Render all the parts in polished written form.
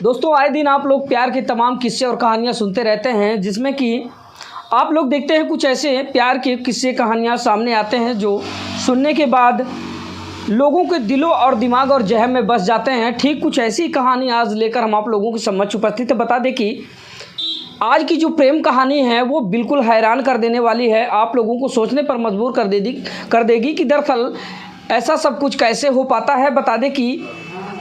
दोस्तों आए दिन आप लोग प्यार के तमाम किस्से और कहानियाँ सुनते रहते हैं, जिसमें कि आप लोग देखते हैं कुछ ऐसे प्यार के किस्से कहानियाँ सामने आते हैं जो सुनने के बाद लोगों के दिलों और दिमाग और जहन में बस जाते हैं। ठीक कुछ ऐसी कहानी आज लेकर हम आप लोगों के समक्ष उपस्थित है। बता दें कि आज की जो प्रेम कहानी है वो बिल्कुल हैरान कर देने वाली है, आप लोगों को सोचने पर मजबूर कर देगी कि दरअसल ऐसा सब कुछ कैसे हो पाता है। बता दें कि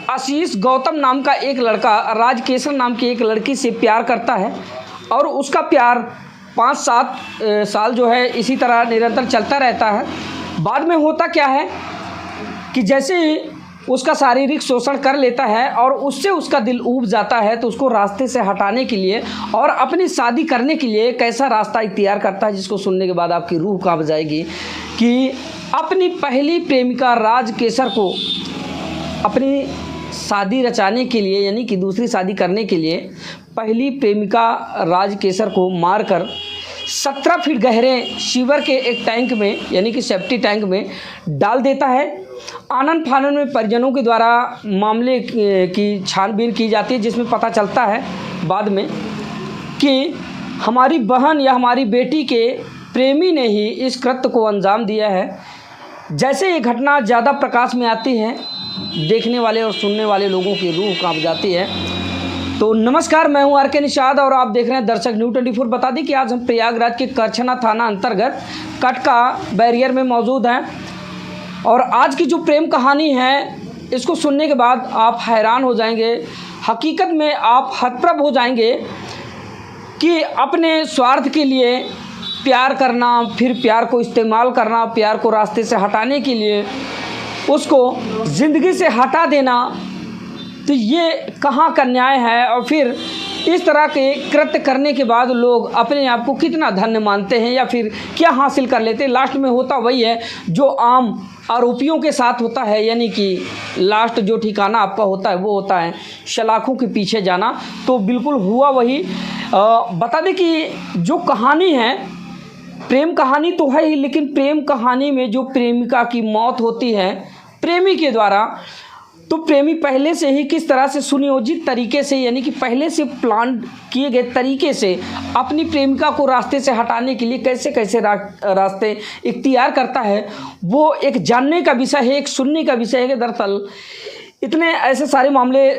आशीष गौतम नाम का एक लड़का राजकेसर नाम की एक लड़की से प्यार करता है और उसका प्यार 5-7 साल जो है इसी तरह निरंतर चलता रहता है। बाद में होता क्या है कि जैसे ही उसका शारीरिक शोषण कर लेता है और उससे उसका दिल ऊब जाता है, तो उसको रास्ते से हटाने के लिए और अपनी शादी करने के लिए कैसा रास्ता इख्तियार करता है, जिसको सुनने के बाद आपकी रूह कांप जाएगी कि अपनी पहली प्रेमिका राजकेसर को अपनी शादी रचाने के लिए, यानी कि दूसरी शादी करने के लिए पहली प्रेमिका राजकेसर को मारकर 17 फीट गहरे सीवर के एक टैंक में, यानी कि सेप्टी टैंक में डाल देता है। आनन फानन में परिजनों के द्वारा मामले की छानबीन की जाती है, जिसमें पता चलता है बाद में कि हमारी बहन या हमारी बेटी के प्रेमी ने ही इस कृत्य को अंजाम दिया है। जैसे ये घटना ज़्यादा प्रकाश में आती है, देखने वाले और सुनने वाले लोगों की रूह कांप जाती है। तो नमस्कार, मैं हूं आर.के. निषाद और आप देख रहे हैं दर्शक न्यूज़ 24। बता दें कि आज हम प्रयागराज के करछना थाना अंतर्गत कटका बैरियर में मौजूद हैं और आज की जो प्रेम कहानी है इसको सुनने के बाद आप हैरान हो जाएंगे। हकीकत में आप हतप्रभ हो जाएंगे कि अपने स्वार्थ के लिए प्यार करना, फिर प्यार को इस्तेमाल करना, प्यार को रास्ते से हटाने के लिए उसको ज़िंदगी से हटा देना, तो ये कहाँ का न्याय है। और फिर इस तरह के कृत्य करने के बाद लोग अपने आप को कितना धन्य मानते हैं या फिर क्या हासिल कर लेते हैं। लास्ट में होता वही है जो आम आरोपियों के साथ होता है, यानी कि लास्ट जो ठिकाना आपका होता है वो होता है सलाखों के पीछे जाना। तो बिल्कुल हुआ वही। बता दें कि जो कहानी है प्रेम कहानी तो है ही, लेकिन प्रेम कहानी में जो प्रेमिका की मौत होती है प्रेमी के द्वारा, तो प्रेमी पहले से ही किस तरह से सुनियोजित तरीके से, यानी कि पहले से प्लान किए गए तरीके से अपनी प्रेमिका को रास्ते से हटाने के लिए कैसे कैसे रास्ते इख्तियार करता है, वो एक जानने का विषय है, एक सुनने का विषय है। कि दरअसल इतने ऐसे सारे मामले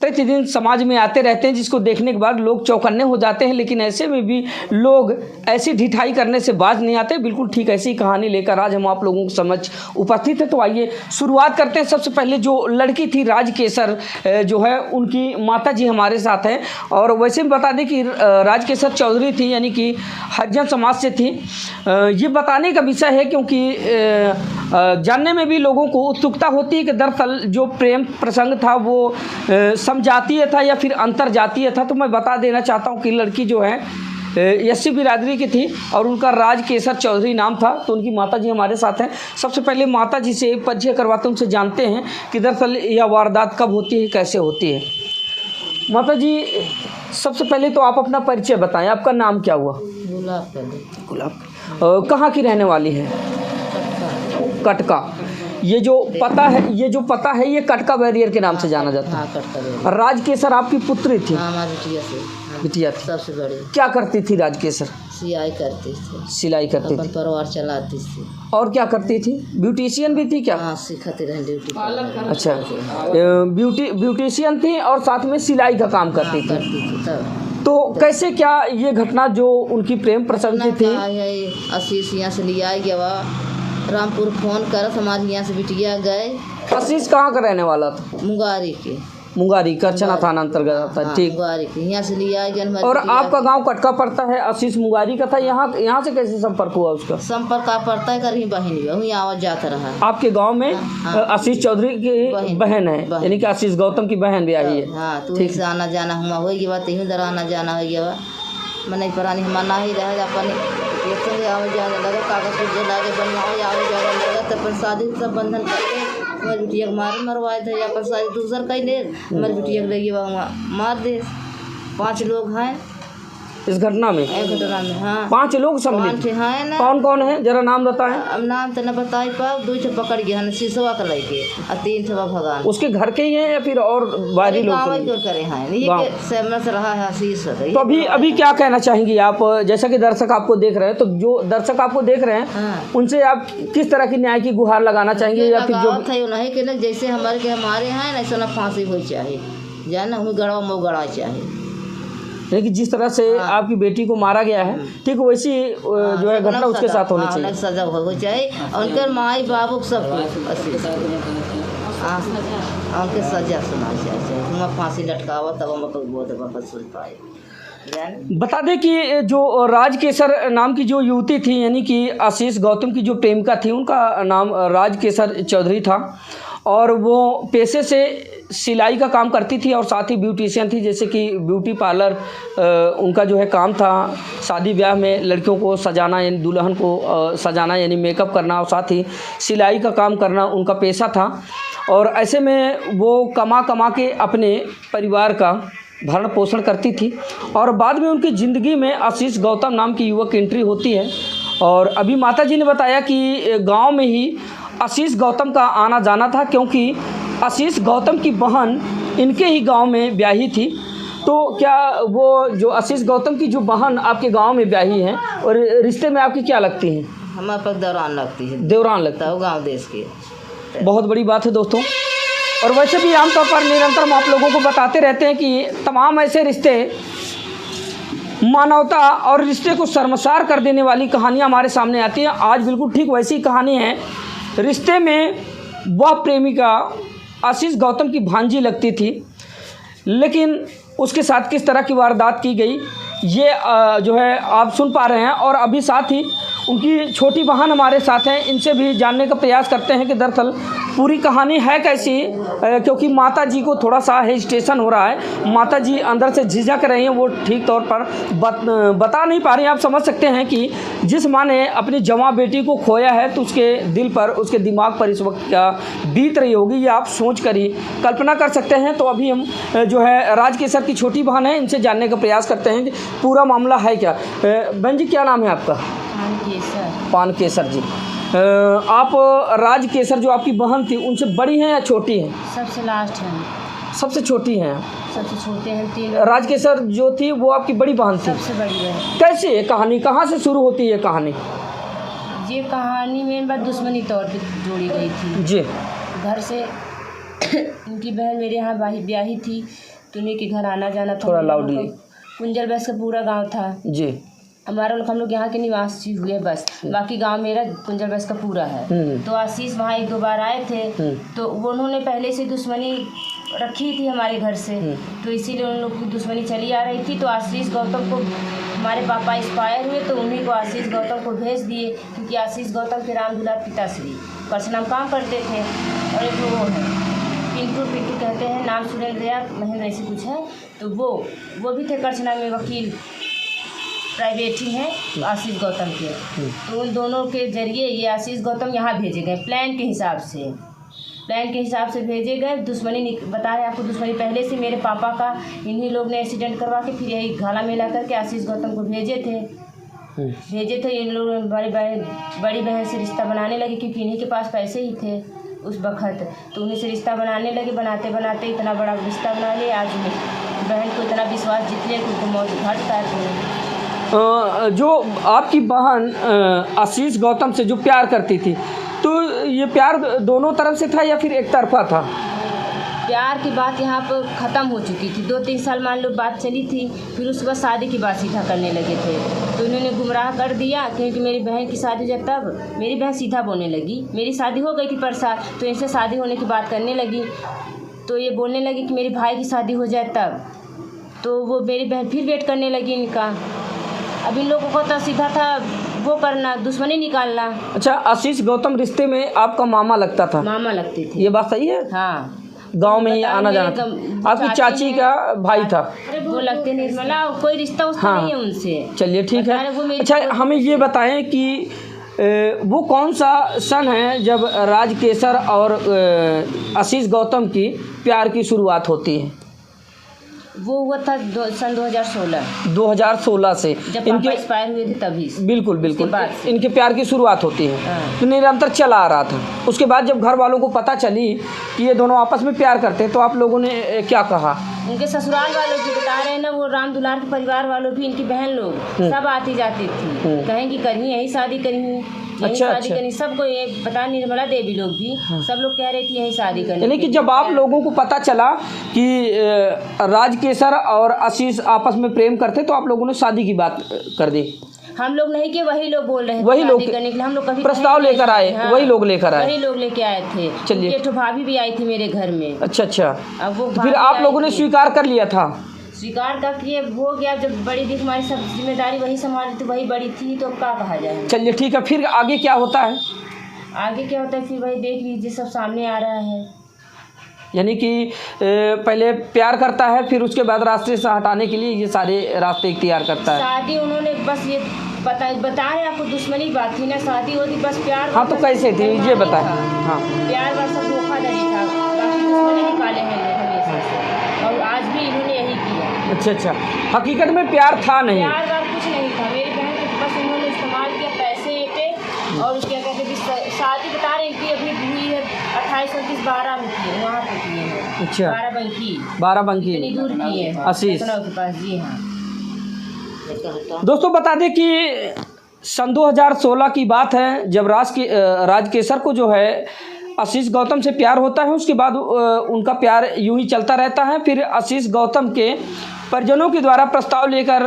प्रतिदिन समाज में आते रहते हैं जिसको देखने के बाद लोग चौकन्ने हो जाते हैं, लेकिन ऐसे में भी लोग ऐसी ढिठाई करने से बाज नहीं आते। बिल्कुल ठीक ऐसी कहानी लेकर आज हम आप लोगों को समझ उपस्थित है। तो आइए शुरुआत करते हैं। सबसे पहले जो लड़की थी राजकेसर जो है, उनकी माता जी हमारे साथ हैं और वैसे भी बता दें कि राजकेसर चौधरी थी, यानी कि हरिजन समाज से थी। ये बताने का विषय है क्योंकि जानने में भी लोगों को उत्सुकता होती है कि दरअसल जो प्रेम प्रसंग था वो समजातीय था या फिर अंतरजातीय था। तो मैं बता देना चाहता हूँ कि लड़की जो है एससी बिरादरी की थी और उनका राजकेसर चौधरी नाम था। तो उनकी माताजी हमारे साथ हैं। सबसे पहले माताजी से परिचय करवाते हैं, उनसे जानते हैं कि दरअसल यह वारदात कब होती है, कैसे होती है। माताजी, सबसे पहले तो आप अपना परिचय बताएं, आपका नाम क्या हुआ? गुलाब। कहाँ की रहने वाली है? कटका। ये जो पता है ये कटका बैरियर के नाम से जाना जाता है। राजकेसर आपकी पुत्री थी? बिटिया थी। सबसे बड़ी। क्या करती थी राजकेसर? सिलाई करती थी। सिलाई करती थी, परिवार चलाती थी। और क्या करती थी? ब्यूटिशियन भी थी क्या? हाँ, सिखाती रही ड्यूटी। अच्छा, ब्यूटिशियन थी और साथ में सिलाई का काम करती थी। तो कैसे क्या ये घटना जो उनकी प्रेम प्रसंग थी? आशीष यहाँ से लिया गया, रामपुर फोन कर हमारे यहाँ से बिटिया गए। आशीष कहाँ का रहने वाला था? मुंगारी करछना थाना अंतर्गत आता है। ठीक, मुंगारी के यहाँ से लिया गया। और आपका गांव कटका पड़ता है, आशीष मुंगारी का था। यहाँ से कैसे संपर्क हुआ उसका? संपर्क का पड़ता है कहीं बहन यहाँ जाता रहा। आपके गांव में आशीष चौधरी की बहन है, यानी कि आशीष गौतम की बहन भी आई है। हाँ, तो ठीक से आना जाना हुआ हो गया, तीन दर आना जाना हो गया। मैंने पुरानी हमारा ही रहे अपने जाने लगा, कागज कुछ लागे बनवाओ जाओ जाने लगा। तब पर शादी सब बंधन करके हमारी बिटिया मारे मरवाए थे, या पर शादी दूसर कहीं ले हमारी बिटिया ले गया वहाँ मार दे। 5 लोग हैं इस घटना में? एक घटना में हाँ 5 लोग सम्मिलित। 5 है ना। कौन कौन है जरा नाम बताएं। अब नाम तो न बताई पाओ। 2 ठो पकड़ गया है शीशवा का लेके और 3 ठो भगवान उसके घर के ही हैं या फिर और बाहरी लोग? गाँव क्यों करे हैं ये के सहमत रहा है आशीष। तो अभी क्या कहना चाहेंगी आप, जैसा कि दर्शक आपको देख रहे हैं, तो जो दर्शक आपको देख रहे हैं उनसे आप किस तरह की न्याय की गुहार लगाना चाहेंगे या फिर जो नहीं कि ना जैसे हमारे हैं ऐसा ना फांसी हो चाहिए जाना हूँ गड़ा मो गड़ा चाहिए। लेकिन जिस तरह से आपकी बेटी को मारा गया है ठीक वैसी जो है घटना उसके साथ होनी चाहिए। सजा हो चाहिए उनके माई बाबू सब उनके सजा सुना चाहिए। हम फांसी लटकावा तब हम बहुत वापस सुन पाए। बता दें कि जो राजकेसर नाम की जो युवती थी यानी कि आशीष गौतम की जो प्रेमिका थी उनका नाम राजकेसर चौधरी था और वो पेशे से सिलाई का काम करती थी और साथ ही ब्यूटिशियन थी, जैसे कि ब्यूटी पार्लर उनका जो है काम था। शादी ब्याह में लड़कियों को सजाना यानी दुल्हन को सजाना यानी मेकअप करना और साथ ही सिलाई का काम करना उनका पेशा था। और ऐसे में वो कमा के अपने परिवार का भरण पोषण करती थी और बाद में उनकी ज़िंदगी में आशीष गौतम नाम की युवक एंट्री होती है। और अभी माताजी ने बताया कि गांव में ही आशीष गौतम का आना जाना था क्योंकि आशीष गौतम की बहन इनके ही गांव में ब्याही थी। तो क्या वो जो आशीष गौतम की जो बहन आपके गांव में ब्याही हैं और रिश्ते में आपकी क्या लगती हैं? हमारे पास देवरान लगती है। देवरान लगता है गाँव देश की। बहुत बड़ी बात है दोस्तों। और वैसे भी आमतौर पर निरंतर हम आप लोगों को बताते रहते हैं कि तमाम ऐसे रिश्ते मानवता और रिश्ते को शर्मसार कर देने वाली कहानियां हमारे सामने आती हैं। आज बिल्कुल ठीक वैसी कहानी है। रिश्ते में वह प्रेमिका आशीष गौतम की भांजी लगती थी, लेकिन उसके साथ किस तरह की वारदात की गई ये जो है आप सुन पा रहे हैं। और अभी साथ ही उनकी छोटी बहन हमारे साथ हैं, इनसे भी जानने का प्रयास करते हैं कि दरअसल पूरी कहानी है कैसी, क्योंकि माता जी को थोड़ा सा हेजिटेशन हो रहा है। माता जी अंदर से झिझक रही हैं, वो ठीक तौर पर बता नहीं पा रही हैं। आप समझ सकते हैं कि जिस माँ ने अपनी जवां बेटी को खोया है तो उसके दिल पर, उसके दिमाग पर इस वक्त क्या बीत रही होगी ये आप सोच कर ही कल्पना कर सकते हैं। तो अभी हम जो है राजकेसर की छोटी बहन है, इनसे जानने का प्रयास करते हैं कि पूरा मामला है क्या। बहन जी क्या नाम है आपका? पानकेसर जी। आप राजकेसर जो आपकी बहन थी उनसे बड़ी हैं या छोटी हैं? सबसे लास्ट है। सबसे छोटी हैं? सबसे छोटे हैं 3। राजकेसर जो थी वो आपकी बड़ी बहन थी? सबसे बड़ी बहन। कैसे है कहानी, कहाँ से शुरू होती है कहानी? ये कहानी मेन बात दुश्मनी तौर पे जोड़ी गई थी जी। घर से उनकी बहन मेरे यहाँ ब्याही थी तो उन्हीं के घर आना जाना था। थोड़ा लाउडली। कुंजल बस का पूरा गाँव था जी। हम लोग यहाँ के निवासी हुए बस, बाकी गांव मेरा कुंजल बस का पूरा है। तो आशीष वहाँ 1-2 बार आए थे तो वो उन्होंने पहले से दुश्मनी रखी थी हमारे घर से, तो इसीलिए उन लोग की दुश्मनी चली आ रही थी। तो आशीष गौतम को हमारे पापा एक्सपायर हुए तो उन्हीं को आशीष गौतम को भेज दिए, क्योंकि आशीष गौतम के राम दुलार पिताश्री परसनाम काम करते थे। और एक वो है पिंटू कहते हैं, नाम सुरेंद्र या महेंद्र ऐसे कुछ है, तो वो भी थे करछना में वकील, प्राइवेट ही हैं आशीष गौतम के। तो उन दोनों के जरिए ये आशीष गौतम यहाँ भेजे गए प्लान के हिसाब से भेजे गए। दुश्मनी बता रहे आपको, दुश्मनी पहले से मेरे पापा का इन्हीं लोग ने एक्सीडेंट करवा के फिर यही घाला मेला करके आशीष गौतम को भेजे थे। इन लोग बड़ी बहन से रिश्ता बनाने लगे, क्योंकि इन्हीं के पास पैसे ही थे उस वक़्त। तो उन्हीं से रिश्ता बनाने लगे, बनाते बनाते इतना बड़ा रिश्ता बना लिया। आज बहन को इतना विश्वास जीत लिया कि उनको मौत घाट उतार। जो आपकी बहन आशीष गौतम से जो प्यार करती थी, तो ये प्यार दोनों तरफ से था या फिर एक तरफा था? प्यार की बात यहाँ पर ख़त्म हो चुकी थी। 2-3 साल मान लो बात चली थी, फिर उसके बाद शादी की बात सीधा करने लगे थे। तो इन्होंने गुमराह कर दिया, क्योंकि मेरी बहन की शादी जब तब मेरी बहन सीधा बोलने लगी। मेरी शादी हो गई थी परसाल, तो इनसे शादी होने की बात करने लगी। तो ये बोलने लगी कि मेरे भाई की शादी हो जाए तब। तो वो मेरी बहन फिर वेट करने लगी इनका। अब इन लोगों को तो सीधा था वो करना, दुश्मनी निकालना। अच्छा, आशीष गौतम रिश्ते में आपका मामा लगता था? मामा लगते थे। ये बात सही है? हाँ। गांव में ही आना जाना था। आपकी चाची का भाई था? वो लगते निर्मला, कोई रिश्ता उसका नहीं है उनसे। चलिए ठीक है। अच्छा, हमें ये बताएं कि वो कौन सा सन है जब राजकेसर और आशीष गौतम की प्यार की शुरुआत होती है? वो हुआ था सन 2016 2016 से जब पापा एक्सपायर हुए थे तभी। बिल्कुल बिल्कुल बाद से। इनके प्यार की शुरुआत होती है। हाँ। तो निरंतर चला आ रहा था। उसके बाद जब घर वालों को पता चली कि ये दोनों आपस में प्यार करते हैं तो आप लोगों ने क्या कहा? उनके ससुराल वालों भी बता रहे हैं ना, वो राम दुलार के परिवार वालों भी, इनकी बहन लोग सब आती जाती थी, कहेंगी करी यही शादी करी, शादी करनी, सबको ये पता, निर्मला देवी लोग भी सब लोग कह रही थी यही शादी करनी। यानी कि जब आप लोगों को पता चला कि राजकेसर और आशीष आपस में प्रेम करते तो आप लोगों ने शादी की बात कर दी? हम लोग नहीं कि वही लोग बोल रहे हैं, वही लोग करने के लिए हम लोग कभी प्रस्ताव लेकर आए। हाँ, वही लोग लेकर आए, वही लोग लेके आए थे। चलिए, एक भाभी भी आई थी मेरे घर में। अच्छा अच्छा। अब वो फिर आप लोगों ने स्वीकार कर लिया था? स्वीकार का किए हो गया, जब बड़ी थी हमारी सब जिम्मेदारी वही संभाली थी, वही बड़ी थी, तो क्या कहा जाए। चलिए ठीक है, फिर आगे क्या होता है? आगे क्या होता है फिर वही देख लीजिए, सब सामने आ रहा है। यानी कि पहले प्यार करता है, फिर उसके बाद रास्ते से हटाने के लिए ये सारे रास्ते इख्तियार करता है। शादी उन्होंने बस ये बता रहे आपको, दुश्मनी बात थी ना, शादी होती बस प्यार। हाँ तो कैसे थी ये बताएं। हाँ, प्यार बस सब धोखाधड़ी था, बाकी दुश्मनी निकाले हैं लोग हमेशा से, और आज भी इन्होंने यही किया। अच्छा अच्छा, हकीकत में प्यार था नहीं? प्यार कुछ नहीं था मेरी बहन को, बस उन्होंने इस्तेमाल किया पैसे पे, और क्या कहते हैं शादी बता रहे कि अभी हुई है 28 29 12 में की है, वहाँ पे की है। अच्छा, 12 बंकी इतनी दूर की है आशीष के पास। जी हाँ दोस्तों, बता दें कि सन 2016 की बात है, जब राजकेसर को जो है आशीष गौतम से प्यार होता है। उसके बाद उनका प्यार यूं ही चलता रहता है। फिर आशीष गौतम के परिजनों के द्वारा प्रस्ताव लेकर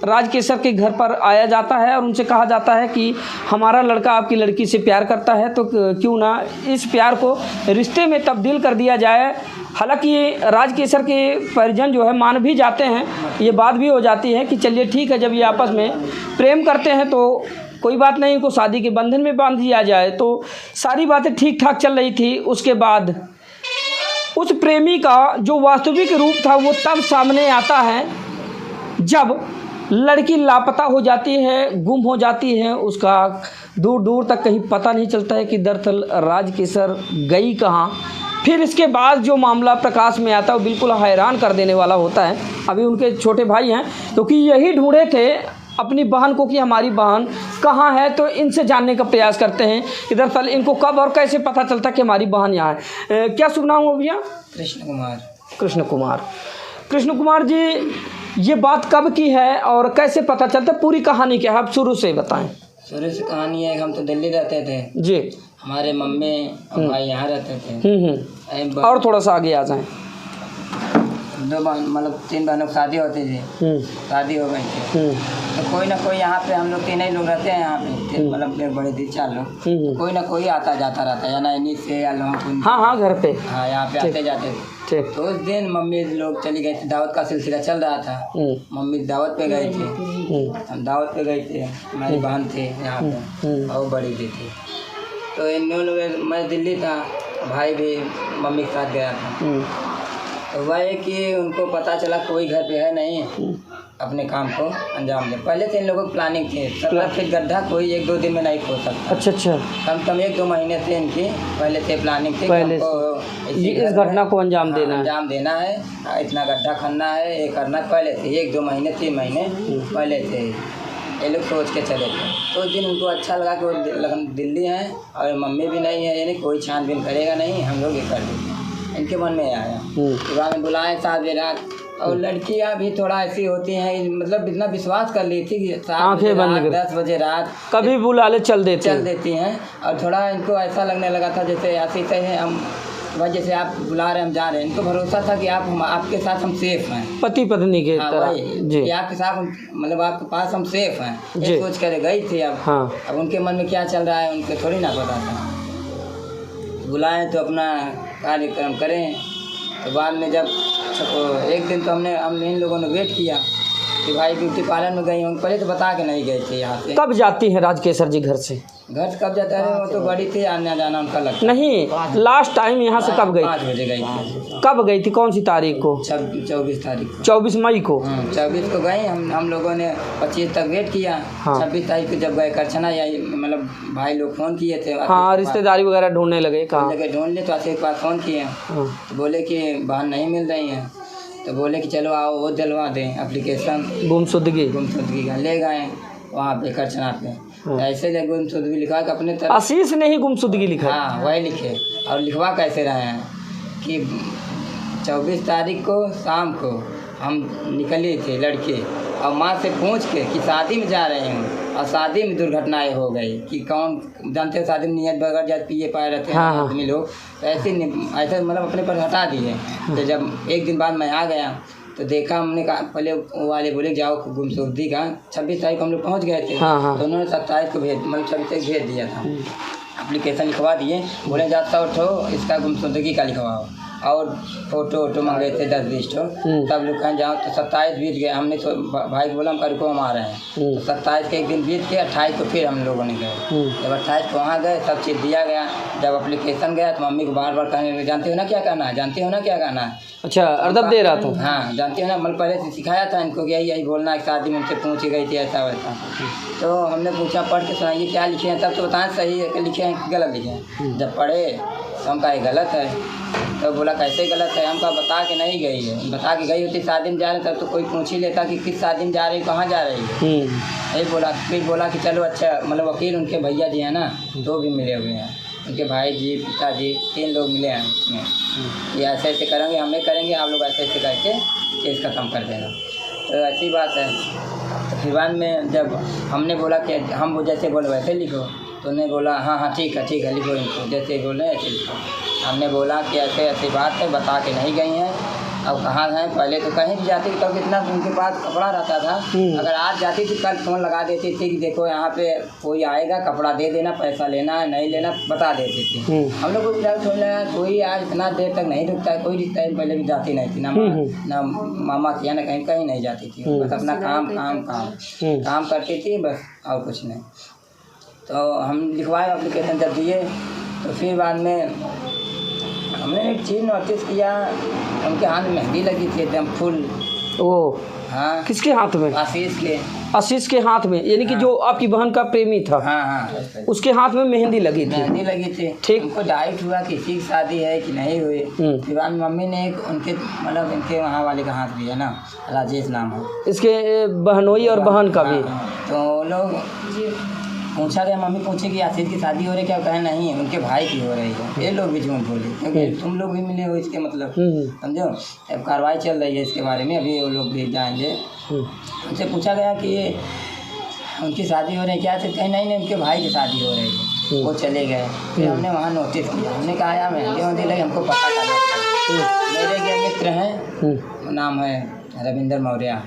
राजकेसर के घर पर आया जाता है और उनसे कहा जाता है कि हमारा लड़का आपकी लड़की से प्यार करता है, तो क्यों ना इस प्यार को रिश्ते में तब्दील कर दिया जाए। हालांकि राजकेसर के परिजन जो है मान भी जाते हैं, ये बात भी हो जाती है कि चलिए ठीक है, जब ये आपस में प्रेम करते हैं तो कोई बात नहीं, इनको शादी के बंधन में बांध दिया जाए। तो सारी बातें ठीक ठाक चल रही थी। उसके बाद उस प्रेमी का जो वास्तविक रूप था वो तब सामने आता है जब लड़की लापता हो जाती है, गुम हो जाती है। उसका दूर दूर तक कहीं पता नहीं चलता है कि दरअसल राजकेसर गई कहाँ। फिर इसके बाद जो मामला प्रकाश में आता है वो बिल्कुल हैरान कर देने वाला होता है। अभी उनके छोटे भाई हैं क्योंकि यही ढूंढे थे अपनी बहन को कि हमारी बहन कहाँ है, तो इनसे जानने का प्रयास करते हैं कि दरअसल इनको कब और कैसे पता चलता कि हमारी बहन यहाँ है। क्या शुभ नाम हो भैया? कृष्ण कुमार जी, ये बात कब की है और कैसे पता चलता, पूरी कहानी क्या है, आप शुरू से बताएं। शुरू से कहानी है, हम तो दिल्ली रहते थे जी, हमारे मम्मी और भाई यहाँ रहते थे। और थोड़ा सा आगे आ जाएं। 2 बहन मतलब 3 बहनों की शादी होती थी, शादी हो गई थी, तो कोई ना कोई यहाँ पे, हम लोग 3 ही लोग रहते हैं यहाँ पे, मतलब एक बड़े थी 4 लोग, तो कोई ना कोई आता जाता रहता है, या नैनी से या लोहापुर। हाँ घर पे, हाँ यहाँ पे आते जाते थे। तो उस दिन मम्मी लोग चली गई थी, दावत का सिलसिला चल रहा था, मम्मी दावत पे गए थे, हम दावत पे गए थे, हमारी बहन थे यहाँ पे और बड़ी दी थी। तो इन लोग, मैं दिल्ली था, भाई भी मम्मी के साथ गया था। तो वह है कि उनको पता चला कोई घर पे है नहीं, अपने काम को अंजाम दे। पहले से इन लोगों की प्लानिंग थी, 17 फीट गड्ढा कोई 1-2 दिन में नहीं खोद सकता। अच्छा, कम से कम 1-2 महीने से इनकी पहले से प्लानिंग थी, पहले इस घटना को अंजाम देना है, इतना गड्ढा खनना है, ये करना पहले से 1-2 महीने 3 महीने पहले से ये लोग सोच के चले थे। तो उस दिन उनको अच्छा लगा कि वो दिल्ली हैं और मम्मी भी नहीं है, यानी कोई छानबीन करेगा नहीं, हम लोग ये कर देंगे। इनके मन में आया, सुबह में बुलाए 7 बजे रात, और लड़कियाँ भी थोड़ा ऐसी होती हैं, मतलब इतना विश्वास कर ली थी कि 7 बजे रात 10 बजे रात कभी बुला ले चल देती हैं। और थोड़ा इनको ऐसा लगने लगा था जैसे ऐसे हैं हम, वजह से आप बुला रहे हम जा रहे हैं। इनको भरोसा था कि आपके साथ हम सेफ हैं, पति पत्नी के तरह जी, कि आपके साथ मतलब आपके पास हम सेफ हैं, ये सोच कर गई थी। अब उनके मन में क्या चल रहा है उनके थोड़ी ना पता था। बुलाएं तो अपना कार्यक्रम करें। तो बाद में जब एक दिन तो हमने इन लोगों ने वेट किया कि भाई ब्यूटी पार्लर में गई हूँ, पहले तो बता के नहीं गए थे यहाँ से। कब जाती हैं राजकेसर जी घर से? घर से कब जाता है, वो तो बड़ी थी, आना जाना उनका लगता नहीं। लास्ट टाइम यहाँ से कब गई? 5 बजे गई थी। कब गई थी, कौन सी तारीख को? 24 तारीख को, 24 मई को। 24 को गए हम लोगों ने 25 तक वेट किया। 26 तारीख को जब गए करछना, या मतलब भाई लोग फ़ोन किए थे, हाँ रिश्तेदारी वगैरह ढूंढने लगे, कहाँ ढूंढ ले, तो आशीष के पास फ़ोन किए, तो बोले कि बहन नहीं मिल रही है। तो बोले कि चलो आओ वो दिलवा दें एप्लीकेशन गुमशुदगी का। ले गए वहाँ पे करछना पे, तो ऐसे जब गुमशुदगी लिखा कि अपने तरफ आशीष ने ही गुमशुदगी लिखा। हाँ वही लिखे। और लिखवा कैसे रहे हैं कि 24 तारीख को शाम को हम निकले थे लड़के, और माँ से पूछ के कि शादी में जा रहे हैं, और शादी में दुर्घटनाएं हो गई कि कौन जानते हो शादी में नियत बगैर जाते पिए पाए रहते हैं आदमी लोग, तो ऐसे मतलब अपने पर हटा दिए। तो जब एक दिन बाद मैं आ गया तो देखा, हमने कहा पहले वो वाले बोले जाओ गुमशुदगी का 26 तारीख को हम लोग पहुँच गए थे। तो उन्होंने 27 को मतलब 26 तक भेज दिया था, एप्लीकेशन लिखवा दिए। बोले जाता उठो इसका गुमशुदगी का लिखवाओ, और फोटो वोटो मांगे थे 10-20 ठो। तब लोग कहें जाओ, तो 27 बीत गए। हमने तो भाई को बोला हम रुको हम आ रहे हैं। तो 27 के एक दिन बीत के 28 को फिर हम लोगों ने गए। जब 28 को वहाँ गए सब चीज़ दिया गया। जब एप्लीकेशन गया तो मम्मी को बार बार कहने, जानते हो ना क्या करना है, जानते हो ना क्या करना है। अच्छा, अर्दब दे रहा था। हाँ जानते हो ना, मतलब पहले से सिखाया था इनको कि यही बोलना है, शादी में उनसे पूछ गई थी ऐसा वैसा। तो हमने पूछा पढ़ के सुनाइए क्या लिखे हैं, तब तो बताएं सही है कि लिखे हैं कि गलत लिखे हैं। जब पढ़े तो हम कहा ये गलत है। तो बोला कैसे गलत है, हम कहा बता के नहीं गई है, बता के गई होती शादी में जा रहे तब तो कोई पूछ ही लेता कि किस शादी में जा रही, कहाँ जा रही है। यही बोला। फिर बोला कि चलो अच्छा, मतलब वकील उनके भैया जी हैं ना, तो भी मिले हुए हैं, उनके भाई जी पिताजी 3 लोग मिले हैं उसमें। ये ऐसे ऐसे करेंगे, हमें करेंगे, आप लोग ऐसे ऐसे करके केस ख़त्म कर देना। तो ऐसी बात है। तो फिर बाद में जब हमने बोला कि हम वो जैसे बोले वैसे लिखो, तो उन्होंने बोला हाँ ठीक है लिखो इनको, जैसे बोले ऐसे लिखो। हमने बोला कि ऐसे ऐसी बात है, बता के नहीं गई हैं। अब कहाँ हैं, पहले तो कहीं भी जाती तब कितना उनके पास कपड़ा रहता था। अगर आज जाती थी कल फ़ोन लगा देती थी कि देखो यहाँ पे कोई आएगा, कपड़ा दे देना, पैसा लेना है नहीं लेना बता देती थी। हम लोग को थोड़ी लगा कोई आज इतना देर तक नहीं रुकता है, कोई रिश्ता पहले भी जाती नहीं थी ना मामा किया ना कहीं नहीं जाती थी, बस अपना काम करती थी बस, और कुछ नहीं। तो हम लिखवाए एप्लीकेशन जब दिए, तो फिर बाद में हमने एक चीज़ नोटिस किया, उनके हाथ में मेहंदी लगी थी एकदम फुल। ओ हाँ। किसके हाथ में? आशीष के हाथ में, यानी कि जो आपकी बहन का प्रेमी था। हाँ उसके हाथ में मेहंदी लगी थी। ठीक। उनको डाउट हुआ कि किसी की शादी है कि नहीं हुई। फिर बाद में मम्मी ने एक उनके मतलब इनके वहाँ वाले का हाथ भी है ना, राजेश नाम है इसके बहनोई और बहन का भी। तो लोग पूछा गया, मम्मी पूछे कि आशीष की शादी हो रही है क्या, कहे नहीं उनके भाई की हो रही है। ये लोग भी झूठ बोले क्योंकि तुम लोग भी मिले हो इसके मतलब, समझो। अब कार्रवाई चल रही है इसके बारे में, अभी वो लोग भी जाएंगे। उनसे पूछा गया कि ये उनकी शादी हो रही है क्या, कहीं नहीं उनके भाई की शादी हो रही है। वो चले गए। फिर हमने वहाँ नोटिस किया, हमने कहा यार मेहंदी लगी, हमको पता करना। मेरे के मित्र हैं, नाम है रविंदर मौर्य,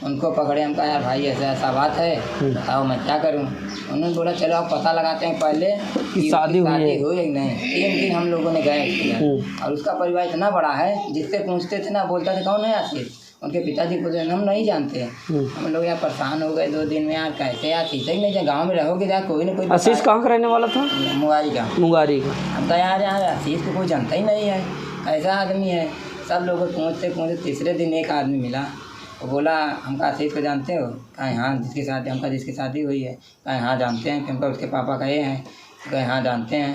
उनको पकड़े। हम कहा यार भाई ऐसा बात है, बताओ मैं क्या करूं। उन्होंने बोला चलो आप पता लगाते हैं पहले कि शादी हुई है कि नहीं। 3 दिन हम लोगों ने गए, और उसका परिवार इतना बड़ा है, जिससे पूछते थे ना बोलता था कौन है आशीष, उनके पिताजी पूछते हम नहीं जानते। हम लोग यार परेशान हो गए 2 दिन में, यार कैसे यार सीधे ही नहीं, गाँव में रहोगे यार कोई ना कोई। आशीष कहाँ का रहने वाला था? मुंगारी का। हम कहा यार आशीष को कोई जानता ही नहीं है, कैसा आदमी है। सब लोग पूछते तीसरे दिन एक आदमी मिला, वो बोला हम आशीष को जानते हो? कहे हाँ जिसकी शादी हुई है। कहे हाँ जानते हैं। क्योंकि उसके पापा कहे हैं, कहे हाँ जानते हैं।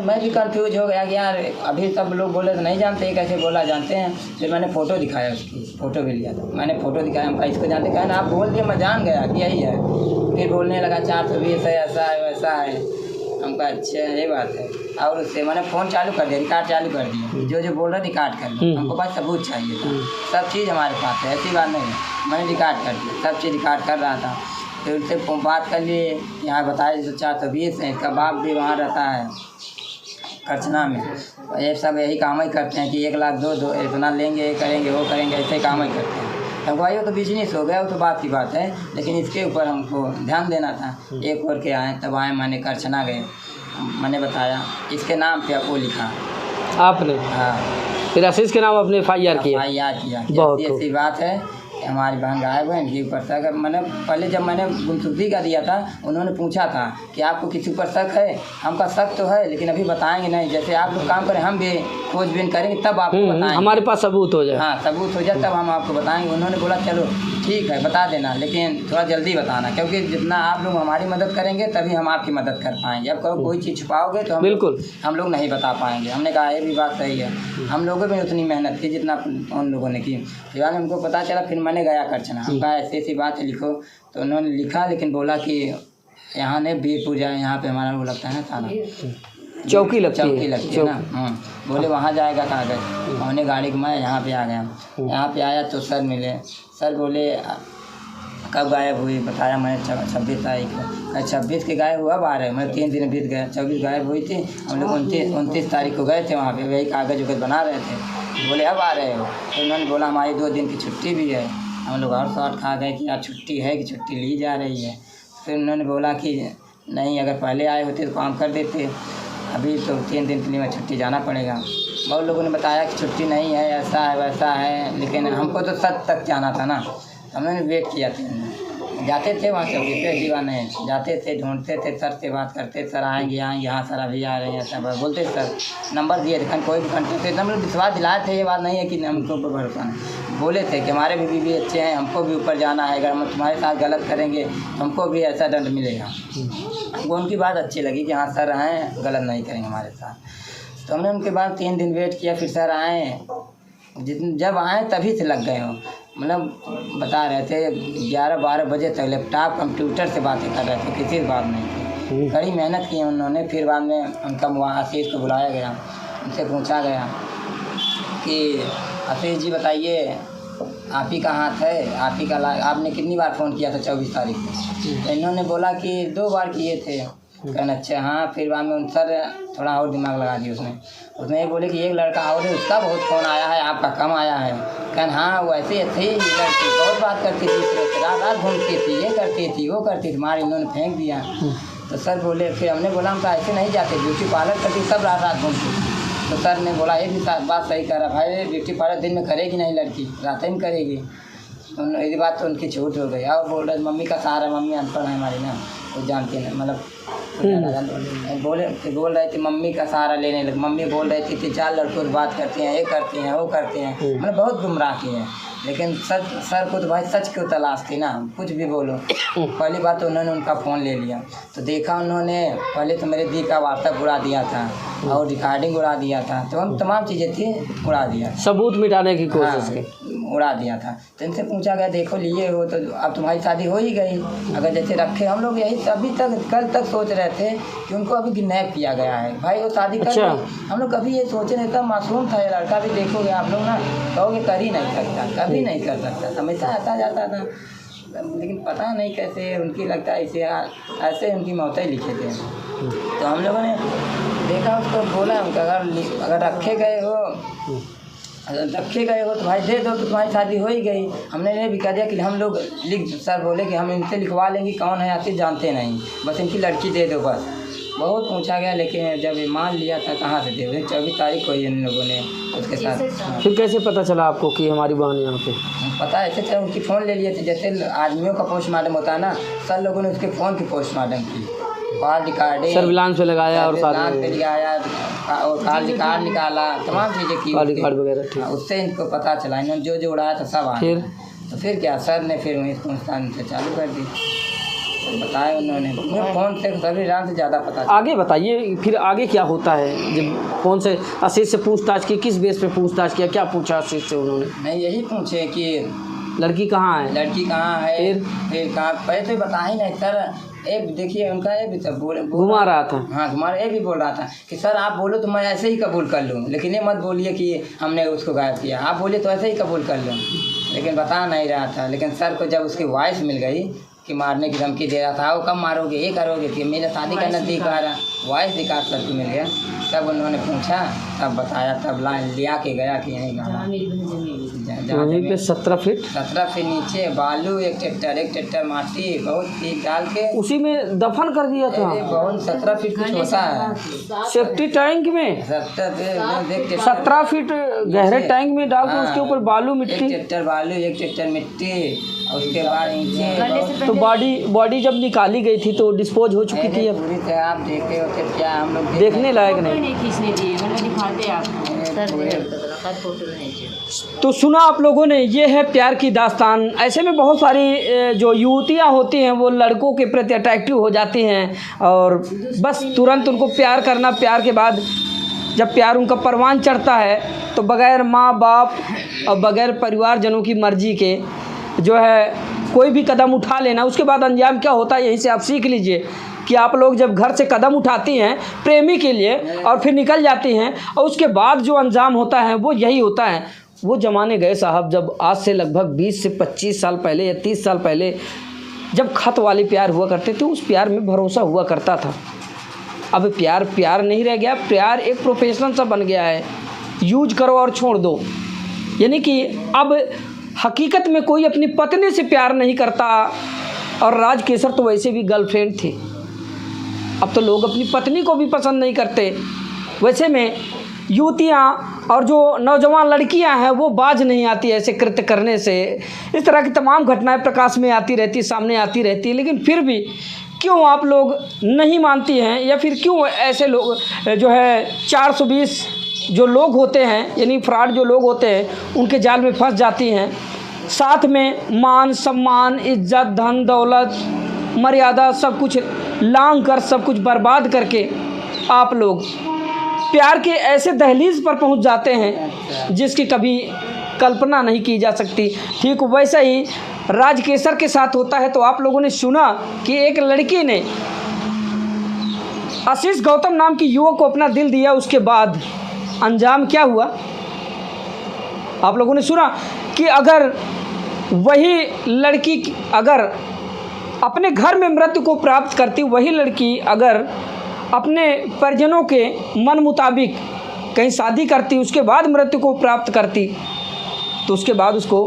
मैं भी कंफ्यूज हो गया कि यार अभी सब लोग बोले तो नहीं जानते, कैसे बोला जानते हैं। फिर मैंने फ़ोटो दिखाया, उसकी फ़ोटो भी लिया था मैंने, फ़ोटो दिखाया। हम इसको जानते, कहे ना आप बोल दिए मैं जान गया कि यही है। फिर बोलने लगा 420 है, ऐसा है वैसा है। हमका अच्छा ये बात है। और उससे मैंने फ़ोन चालू कर दिया, रिकॉर्ड चालू कर दिया, जो बोल रहा रिकॉर्ड कर दिया। हमको बस सबूत चाहिए था, सब चीज़ हमारे पास है, ऐसी बात नहीं है। मैंने रिकॉर्ड कर दिया, सब चीज़ रिकॉर्ड कर रहा था। फिर उससे बात कर लिए, यहाँ बताया तो 420 है। इसका बाप भी वहाँ रहता है करछना में। ये सब यही काम ही करते हैं कि 1 लाख दो इतना लेंगे, ये करेंगे वो करेंगे, ऐसे काम ही करते हैं। हमको भाई वो तो बिजनेस हो गया, वो तो बात की बात है, लेकिन इसके ऊपर हमको ध्यान देना था। एक और के आए, तब आए मैंने करछना गए, मैंने बताया इसके नाम पे वो लिखा आपने। हाँ। फिर आशीष के नाम अपने FIR किया। FIR किया। ऐसी बात है, हमारी बहन गायब है, इनके ऊपर शक है। मैंने पहले जब मैंने गुमशुदगी का दिया था, उन्होंने पूछा था कि आपको किसी ऊपर शक है। हमका शक तो है, लेकिन अभी बताएंगे नहीं। जैसे आप लोग काम करें, हम भी खोजबीन करेंगे तब आपको बताएंगे, हमारे पास सबूत हो जाए। हाँ, सबूत हो जाए तब हम आपको बताएंगे। उन्होंने बोला चलो ठीक है बता देना, लेकिन थोड़ा जल्दी बताना, क्योंकि जितना आप लोग हमारी मदद करेंगे तभी हम आपकी मदद कर पाएंगे। अब कोई चीज़ छुपाओगे तो हम लोग नहीं बता पाएंगे। हमने कहा ये भी बात सही है, हम लोगों भी उतनी मेहनत की जितना उन लोगों ने की। फिर बाद में हमको पता चला, फिर मैंने गया करछना, हम कहा ऐसी ऐसी बात है लिखो। तो उन्होंने लिखा, लेकिन बोला कि यहाँ ने बीरपुर जाए, यहाँ पे हमारा वो लगता है ना थाना, चौकी लगती है ना। बोले वहाँ जाएगा कागज। हमने गाड़ी घुमाया, यहाँ पे आ गया। यहाँ पे आया तो सर मिले। सर बोले कब गायब हुई? बताया मैं 26 तारीख को। 26 के गायब हुआ, 12 मतलब 3 दिन बीत गए। 24 गायब हुई थी, हम लोग 29 तारीख को गए थे वहाँ पे, वही कागज उगज बना रहे थे। बोले अब आ रहे हो? तो उन्होंने बोला हमारी 2 दिन की छुट्टी भी है। हम लोग और शॉर्ट खा गए कि यार छुट्टी है कि छुट्टी ली जा रही है। फिर उन्होंने बोला कि नहीं, अगर पहले आए होते तो काम कर देते, अभी तो 3 दिन के लिए छुट्टी जाना पड़ेगा। बहुत लोगों ने बताया कि छुट्टी नहीं है, ऐसा है वैसा है, लेकिन हमको तो सच तक जाना था ना। हमने वेट किया था, जाते थे वहाँ चौकी पे, दीवाने जाते थे, ढूंढते थे, सर से बात करते, सर आएंगे आएंगे, हाँ सर अभी आ रहे हैं, ऐसा बोलते सर। नंबर दिए थे, कोई भी घंटे थे, एकदम विश्वास दिलाए थे। ये बात नहीं है कि हमको भरोसा नहीं। बोले थे कि हमारे भी बीवी अच्छे हैं, हमको भी ऊपर जाना है, अगर हम तुम्हारे साथ गलत करेंगे तो हमको भी ऐसा दंड मिलेगा। हमको उनकी बात अच्छी लगी कि हाँ सर हैं, गलत नहीं करेंगे हमारे साथ। तो हमने उनके बाद 3 दिन वेट किया, फिर सर आए। जब आए तभी से लग गए हो, मतलब बता रहे थे 11-12 बजे तक लैपटॉप कंप्यूटर से बातें कर रहे थे, किसी से बात नहीं थी। बड़ी मेहनत की उन्होंने। फिर बाद में उनका आशीष को बुलाया गया, उनसे पूछा गया कि आशीष जी बताइए आप ही का हाथ है, आप ही का आपने कितनी बार फ़ोन किया था 24 तारीख को? तो इन्होंने बोला कि 2 बार किए थे। कहना अच्छा हाँ। फिर बाद में उन सर थोड़ा और दिमाग लगा दिया उसमें ये बोले कि एक लड़का और है, उसका बहुत फ़ोन आया है, आपका कम आया है। कहना हाँ वो ऐसे ही लड़की बहुत बात करती थी, रात घूमती थी, ये करती थी वो करती थी, मार इन्होंने फेंक दिया। तो सर बोले, फिर हमने बोला हम तो ऐसे नहीं जाते, ब्यूटी पार्लर करती, सब रात घूमती थी। तो सर ने बोला ये भी बात सही कर रहा भाई, ब्यूटी पार्लर दिन में करेगी नहीं लड़की, रात में करेगी। ये बात तो उनकी छूट हो गई। और बोल रहे मम्मी का सहारा, मम्मी अनपढ़ है हमारी ना, वो जानती है मतलब बोल रहे थे मम्मी का सहारा लेने लगे। मम्मी बोल रही थी कि 4 लड़कों से बात करती हैं, ये करती हैं वो करती हैं, मतलब बहुत गुमराह की हैं। लेकिन सर को तो भाई सच क्यों तलाश थी ना, कुछ भी बोलो। पहली बात तो उन्होंने उनका फ़ोन ले लिया, तो देखा उन्होंने पहले तो मेरे दी का व्हाट्सएप उड़ा दिया था और रिकॉर्डिंग उड़ा दिया था, तो हम तमाम चीज़ें थी उड़ा दिया, सबूत मिटाने की कोशिश की, उड़ा दिया था। तो इनसे पूछा गया देखो लिए हो तो अब तुम्हारी शादी हो ही गई, अगर जैसे रखे हम लोग यही अभी तक कल तक सोच रहे थे कि उनको अभी किडनैप किया गया है भाई, वो शादी कर हम लोग कभी ये सोचे नहीं था, मासूम था ये लड़का भी। देखोगे आप लोग ना कहोगे कर ही नहीं सकता, कभी नहीं कर सकता, हमेशा आता जाता था, लेकिन पता नहीं कैसे उनकी लगता है ऐसे उनकी मौत ही लिखे थे। तो हम लोगों ने देखा उसको, बोला अगर रखे गए हो तो भाई दे दो, तो तुम्हारी शादी हो ही गई। हमने ये भी कह दिया कि हम लोग सर बोले कि हम इनसे लिखवा लेंगे, कौन है आशीष जानते नहीं, बस इनकी लड़की दे दो बस। बहुत पूछा गया, लेकिन जब ये मान लिया था कहाँ से दे, 24 तारीख को इन लोगों ने उसके साथ। फिर कैसे पता चला आपको कि हमारी बहन यहाँ पे? पता ऐसे थे, उनकी फ़ोन ले लिए थे, जैसे आदमियों का पोस्टमार्टम होता है ना, सर लोगों ने उसके फ़ोन की पोस्टमार्टम की, कॉल रिकॉर्डिंग सर्विलांस पे लगाया और सर्विलांस पे लगाया और कॉल रिकॉर्ड निकाला, तमाम चीज़ें की, कॉल रिकॉर्ड वगैरह। उससे इनको पता चला, इन्होंने जो उड़ाया था सब फिर तो फिर क्या सर ने फिर वहीं पूछताछ से चालू कर दी, बताया उन्होंने फ़ोन से सर्विलांस से ज़्यादा पता। आगे बताइए फिर आगे क्या होता है? जब फ़ोन से आशीष से पूछताछ की, किस बेस पे पूछताछ किया, क्या पूछा आशीष से उन्होंने? नहीं यही पूछे कि लड़की कहाँ है, लड़की कहाँ है, फिर कहाँ, पहले तो बता ही नहीं सर। एक देखिए उनका ये भी सब घुमा रहा था, हाँ घुमा, ये भी बोल रहा था कि सर आप बोलो तो मैं ऐसे ही कबूल कर लूँ, लेकिन ये मत बोलिए कि हमने उसको गायब किया, आप बोलिए तो ऐसे ही कबूल कर लूँ, लेकिन बता नहीं रहा था। लेकिन सर को जब उसकी वॉइस मिल गई कि मारने की धमकी दे रहा था, वो कब मारोगे, ये करोगे कि मेरा शादी का नज़दीक आ रहा, वॉइस रिकॉर्ड सर को मिल गया, तब उन्होंने पूछा, तब बताया, तब लिया के गया कि यहीं गाँव वहीं पे 17 फीट 17 फीट नीचे बालू, एक ट्रैक्टर माटी बहुत चीज डाल के उसी में दफन कर दिया था। अरे बहुत 17 फीट कुछ होता है, सेफ्टी टैंक में 17 फीट गहरे टैंक में डाल के उसके ऊपर बालू मिट्टी, एक ट्रैक्टर बालू, एक ट्रैक्टर मिट्टी, और उसके बाद नीचे तो बॉडी जब निकाली गई थी तो डिस्पोज हो चुकी थी। अब पूरी तरह आप देखे होते क्या, हम लोग देखने लायक नहीं। तो सुना आप लोगों ने, ये है प्यार की दास्तान। ऐसे में बहुत सारी जो युवतियाँ होती हैं वो लड़कों के प्रति अट्रैक्टिव हो जाती हैं और बस तुरंत उनको प्यार करना, प्यार के बाद जब प्यार उनका परवान चढ़ता है तो बग़ैर माँ बाप और बग़ैर परिवारजनों की मर्ज़ी के जो है कोई भी कदम उठा लेना, उसके बाद अंजाम क्या होता है यहीं से आप सीख लीजिए कि आप लोग जब घर से कदम उठाती हैं प्रेमी के लिए और फिर निकल जाती हैं और उसके बाद जो अंजाम होता है वो यही होता है। वो ज़माने गए साहब जब आज से लगभग 20 से 25 साल पहले या 30 साल पहले जब खत वाले प्यार हुआ करते थे, उस प्यार में भरोसा हुआ करता था। अब प्यार नहीं रह गया, प्यार एक प्रोफेशनल सा बन गया है, यूज करो और छोड़ दो। यानी कि अब हकीकत में कोई अपनी पत्नी से प्यार नहीं करता, और राज केसर तो वैसे भी गर्लफ्रेंड थी। अब तो लोग अपनी पत्नी को भी पसंद नहीं करते। वैसे में युवतियाँ और जो नौजवान लड़कियां हैं वो बाज नहीं आती ऐसे कृत्य करने से। इस तरह की तमाम घटनाएं प्रकाश में आती रहती, सामने आती रहती है, लेकिन फिर भी क्यों आप लोग नहीं मानती हैं, या फिर क्यों ऐसे लोग जो है 420 जो लोग होते हैं यानी फ्रॉड जो लोग होते हैं उनके जाल में फंस जाती हैं। साथ में मान सम्मान, इज्जत, धन दौलत, मर्यादा सब कुछ लांघ कर, सब कुछ बर्बाद करके आप लोग प्यार के ऐसे दहलीज पर पहुंच जाते हैं जिसकी कभी कल्पना नहीं की जा सकती। ठीक वैसा ही राज केसर के साथ होता है। तो आप लोगों ने सुना कि एक लड़की ने आशीष गौतम नाम की युवक को अपना दिल दिया, उसके बाद अंजाम क्या हुआ आप लोगों ने सुना कि अगर वही लड़की अगर अपने घर में मृत्यु को प्राप्त करती, वही लड़की अगर अपने परिजनों के मन मुताबिक कहीं शादी करती, उसके बाद मृत्यु को प्राप्त करती, तो उसके बाद उसको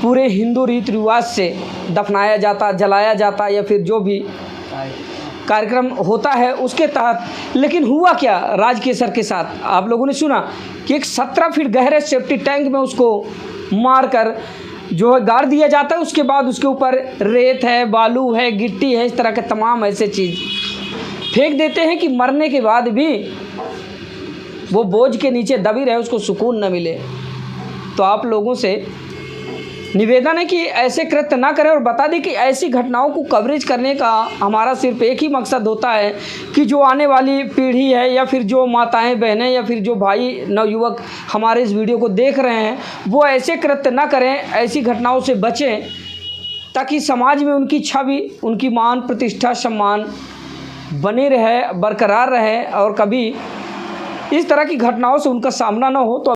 पूरे हिंदू रीति रिवाज से दफनाया जाता, जलाया जाता, या फिर जो भी कार्यक्रम होता है उसके तहत। लेकिन हुआ क्या राज केसर के साथ आप लोगों ने सुना कि एक 17 फीट गहरे सेफ्टी टैंक में उसको मारकर जो है गाड़ दिया जाता है। उसके बाद उसके ऊपर रेत है, बालू है, गिट्टी है, इस तरह के तमाम ऐसे चीज़ फेंक देते हैं कि मरने के बाद भी वो बोझ के नीचे दबी रहे, उसको सुकून न मिले। तो आप लोगों से निवेदन है कि ऐसे कृत्य ना करें, और बता दें कि ऐसी घटनाओं को कवरेज करने का हमारा सिर्फ एक ही मकसद होता है कि जो आने वाली पीढ़ी है, या फिर जो माताएं बहनें, या फिर जो भाई नवयुवक हमारे इस वीडियो को देख रहे हैं, वो ऐसे कृत्य ना करें, ऐसी घटनाओं से बचें, ताकि समाज में उनकी छवि, उनकी मान प्रतिष्ठा, सम्मान बने रहे, बरकरार रहे, और कभी इस तरह की घटनाओं से उनका सामना ना हो। तो